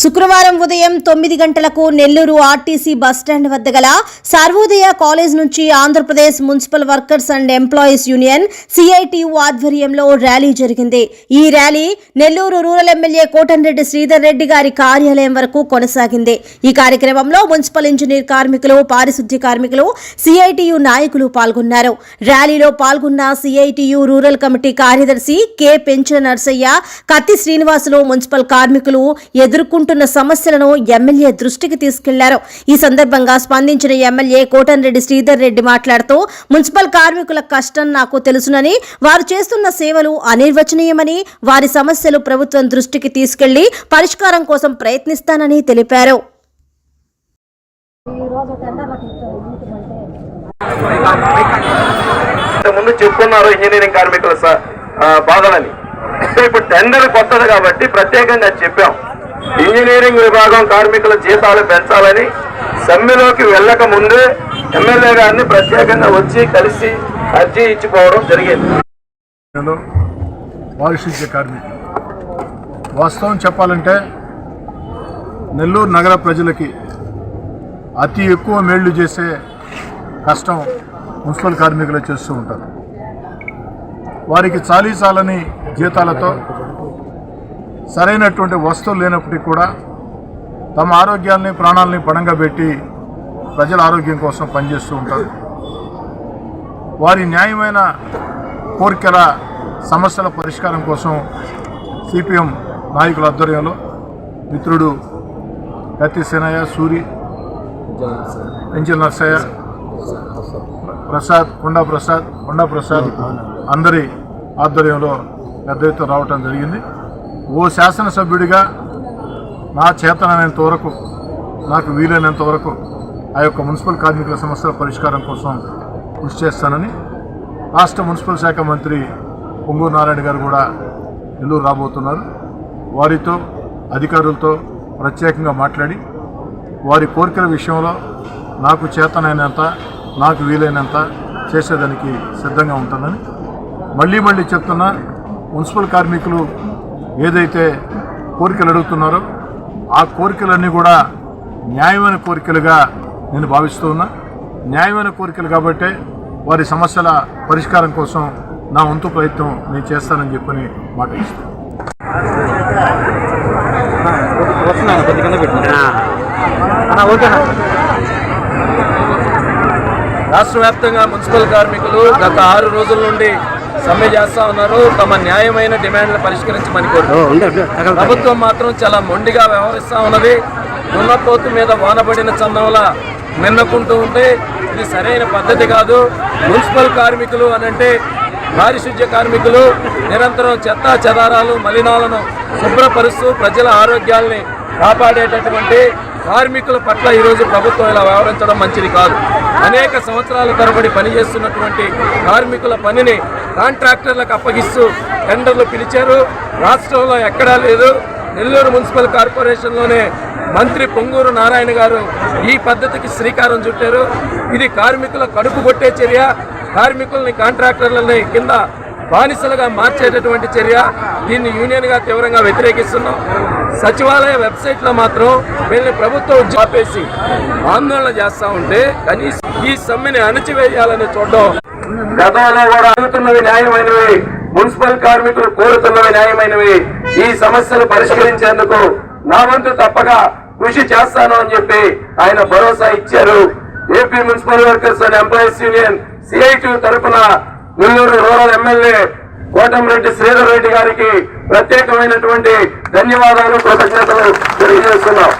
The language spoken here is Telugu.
శుక్రవారం ఉదయం 9 గంటలకు నెల్లూరు ఆర్టీసీ బస్టాండ్ వద్ద గల సర్వోదయ కాలేజ్ నుంచి Andhra Pradesh municipal workers and employees union CITU ఆధ్వర్యంలో ర్యాలీ జరిగింది. ఈ rally Nellore rural MLA Kotamreddy Sridhar Reddy గారి కార్యాలయం వరకు కొనసాగింది. ఈ కార్యక్రమంలో మున్సిపల్ ఇంజనీర్ కార్మికులు, పారిశుద్ధ్య కార్మికులు, సిఐటియు నాయకులు పాల్గొన్నారు. ర్యాలీలో పాల్గొన్న సిఐటియు రూరల్ కమిటీ కార్యదర్శి కె పెంచిన నర్సయ్య, కత్తి శ్రీనివాసులు మున్సిపల్ కార్మికులు ఎదుర్కొంటున్న సమస్యలను ఎమ్మెల్యే దృష్టికి తీసుకెళ్లారు. ఈ సందర్భంగా స్పందించిన ఎమ్మెల్యే కోటంరెడ్డి శ్రీధర్ రెడ్డి మాట్లాడుతూ, మున్సిపల్ కార్మికుల కష్టం నాకు తెలుసునని, వారు చేస్తున్న సేవలు అనిర్వచనీయమని, వారి సమస్యలు ప్రభుత్వం దృష్టికి తీసుకెళ్లి పరిష్కారం కోసం ప్రయత్నిస్తానని తెలిపారు. ముందు చెప్పుకున్నారు ఇంజనీరింగ్ కార్మికుల బాధలని. ఇప్పుడు టెండర్ కొత్తది కాబట్టి ప్రత్యేకంగా చెప్పాం. ఇంజనీరింగ్ విభాగం కార్మికుల జీతాలు పెంచాలని సమ్మెలోకి వెళ్ళక ముందే ఎమ్మెల్యే గారిని ప్రత్యేకంగా వచ్చి కలిసి అర్జీ ఇచ్చిపోవడం జరిగింది. పారిశుద్ధ్య కార్మికులు వాస్తవం చెప్పాలంటే నెల్లూరు నగర ప్రజలకి అతి ఎక్కువ మేళ్లు చేసే కష్టం మున్సిపల్ కార్మికులు చేస్తూ ఉంటారు. వారికి చాలని జీతాలతో సరైనటువంటి వస్తువులు లేనప్పటికీ కూడా తమ ఆరోగ్యాల్ని, ప్రాణాలని పణంగా పెట్టి ప్రజల ఆరోగ్యం కోసం పనిచేస్తూ ఉంటారు. వారి న్యాయమైన కోరికల సమస్యల పరిష్కారం కోసం సిపిఎం నాయకుల ఆధ్వర్యంలో మిత్రుడు కత్తి సేనయ్య, సూరి, పెంచిన నర్సయ్య, కొండా ప్రసాద్ అందరి ఆధ్వర్యంలో పెద్ద ఎత్తున రావటం జరిగింది. ఓ శాసనసభ్యుడిగా నా చేతనైనంత వరకు, నాకు వీలైనంత వరకు ఆ యొక్క మున్సిపల్ కార్మికుల సమస్యల పరిష్కారం కోసం కృషి చేస్తానని రాష్ట్ర మున్సిపల్ శాఖ మంత్రి పొంగూరు నారాయణ గారు కూడా నెల్లూరు రాబోతున్నారు. వారితో, అధికారులతో ప్రత్యేకంగా మాట్లాడి వారి కోరికల విషయంలో నాకు చేతనైనంత, నాకు వీలైనంత చేసేదానికి సిద్ధంగా ఉంటుందని మళ్ళీ చెప్తున్నా. మున్సిపల్ కార్మికులు ఏదైతే కోరికలు అడుగుతున్నారో ఆ కోరికలన్నీ కూడా న్యాయమైన కోరికలుగా నేను భావిస్తూ ఉన్నా. న్యాయమైన కోరికలు కాబట్టి వారి సమస్యల పరిష్కారం కోసం నా వంతు ప్రయత్నం నేను చేస్తానని చెప్పని మాట ఇస్తాను. రాష్ట్ర వ్యాప్తంగా మున్సిపల్ కార్మికులు గత 6 రోజుల నుండి సమ్మె చేస్తా ఉన్నారు. తమ న్యాయమైన డిమాండ్లు పరిష్కరించమని కోరుతున్నారు. ప్రభుత్వం మాత్రం చాలా మొండిగా వ్యవహరిస్తూ ఉన్నది. దున్నపోతు మీద వానబడిన చందంలా మిన్నకుంటూ ఉంటే ఇది సరైన పద్ధతి కాదు. మున్సిపల్ కార్మికులు అనంటే పారిశుద్ధ్య కార్మికులు నిరంతరం చెత్త చెదారాలు, మలినాలను శుభ్రపరుస్తూ ప్రజల ఆరోగ్యాల్ని కాపాడేటటువంటి కార్మికుల పట్ల ఈరోజు ప్రభుత్వం ఇలా వ్యవహరించడం మంచిది కాదు. అనేక సంవత్సరాల తరబడి పనిచేస్తున్నటువంటి కార్మికుల పనిని కాంట్రాక్టర్లకు అప్పగిస్తూ టెండర్లు పిలిచారు. రాష్ట్రంలో ఎక్కడా లేదు. నెల్లూరు మున్సిపల్ కార్పొరేషన్లోనే మంత్రి పొంగూరు నారాయణ గారు ఈ పద్ధతికి శ్రీకారం చుట్టారు. ఇది కార్మికుల కడుపు కొట్టే చర్య. కార్మికుల్ని, కాంట్రాక్టర్లని కింద బానిసలుగా మార్చేటటువంటి చర్య. దీన్ని యూనియన్గా తీవ్రంగా వ్యతిరేకిస్తున్నాం. సచివాలయ వెబ్సైట్లో మాత్రం వీళ్ళని ప్రభుత్వం ఆపేసి ఆందోళన చేస్తూ ఉంటే కనీసం ఈ సమ్మెని అణచివేయాలని చూడడం. గతంలో కూడా అడుగుతున్నవి న్యాయమైనవి, మున్సిపల్ కార్మికులు కోరుతున్నవి న్యాయమైనవి. ఈ సమస్యలు పరిష్కరించేందుకు నా వంతు తప్పక కృషి చేస్తాను అని చెప్పి ఆయన భరోసా ఇచ్చారు. AP municipal workers and employees union CITU తరఫున నెల్లూరు రూరల్ ఎమ్మెల్యే కోటంరెడ్డి శ్రీధర్ రెడ్డి గారికి ప్రత్యేకమైనటువంటి ధన్యవాదాలు, కృతజ్ఞతలు తెలియజేస్తున్నాం.